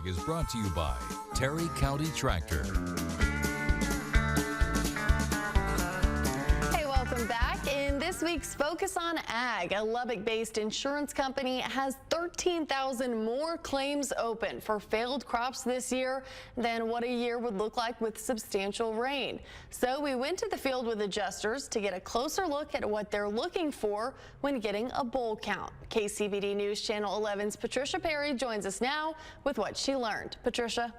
Ag is brought to you by Terry County Tractor. Hey, welcome back. In this week's Focus on Ag, a Lubbock-based insurance company has 13,000 more claims open for failed crops this year than what a year would look like with substantial rain. So we went to the field with adjusters to get a closer look at what they're looking for when getting a boll count. KCBD News Channel 11's Patricia Perry joins us now with what she learned. Patricia.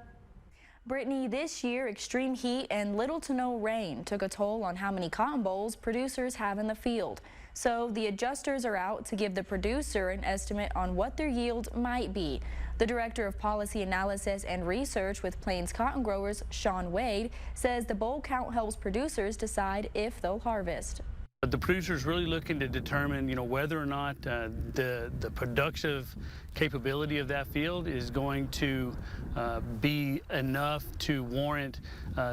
Brittany, this year extreme heat and little to no rain took a toll on how many cotton bolls producers have in the field. So the adjusters are out to give the producer an estimate on what their yield might be. The Director of Policy Analysis and Research with Plains Cotton Growers, Sean Wade, says the boll count helps producers decide if they'll harvest. The producer is really looking to determine, whether or not the productive capability of that field is going to be enough to warrant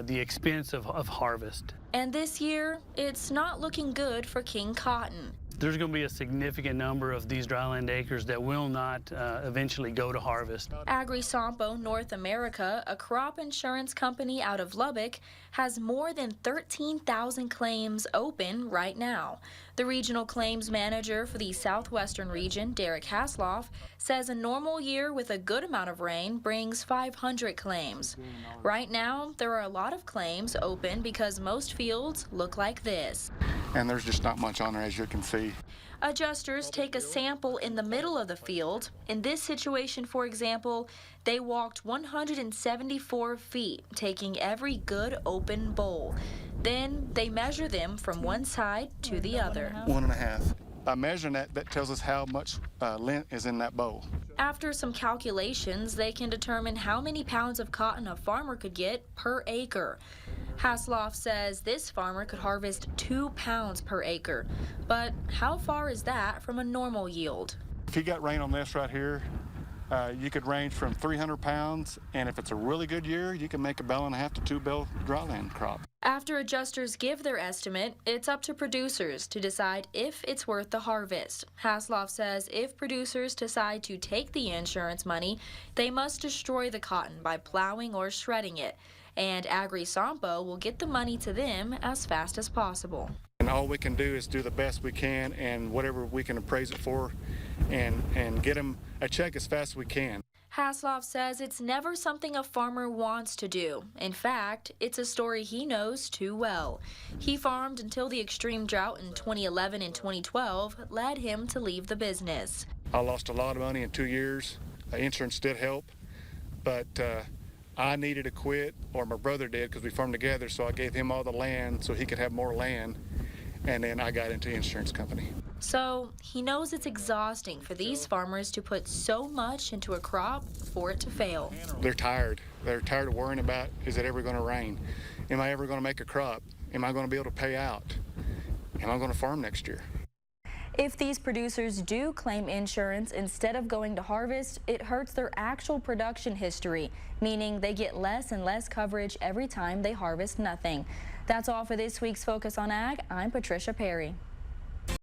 the expense of harvest. And this year, it's not looking good for King cotton. There's going to be a significant number of these dryland acres that will not eventually go to harvest. AgriSompo North America, a crop insurance company out of Lubbock, has more than 13,000 claims open right now. The regional claims manager for the southwestern region, Derek Hasloff, says a normal year with a good amount of rain brings 500 claims. Right now, there are a lot of claims open because most fields look like this. And there's just not much on there, as you can see. Adjusters take a sample in the middle of the field. In this situation, for example, they walked 174 feet, taking every good open boll. Then they measure them from one side to the other. 1.5. By measuring that tells us how much lint is in that boll. After some calculations, they can determine how many pounds of cotton a farmer could get per acre. Hasloff says this farmer could harvest 2 pounds per acre. But how far is that from a normal yield? If you got rain on this right here, you could range from 300 pounds, and if it's a really good year, you can make 1.5 bale to 2 bale dryland crop. After adjusters give their estimate, it's up to producers to decide if it's worth the harvest. Hasloff says if producers decide to take the insurance money, they must destroy the cotton by plowing or shredding it. And AgriSompo will get the money to them as fast as possible. And all we can do is do the best we can and whatever we can appraise it for and get them a check as fast as we can. Hasloff says it's never something a farmer wants to do. In fact, it's a story he knows too well. He farmed until the extreme drought in 2011 and 2012 led him to leave the business. I lost a lot of money in 2 years. Insurance did help, but I needed to quit, or my brother did, because we farmed together, so I gave him all the land so he could have more land, and then I got into the insurance company. So he knows it's exhausting for these farmers to put so much into a crop for it to fail. They're tired. They're tired of worrying about, is it ever going to rain? Am I ever going to make a crop? Am I going to be able to pay out? Am I going to farm next year? If these producers do claim insurance instead of going to harvest, it hurts their actual production history, meaning they get less and less coverage every time they harvest nothing. That's all for this week's Focus on Ag. I'm Patricia Perry.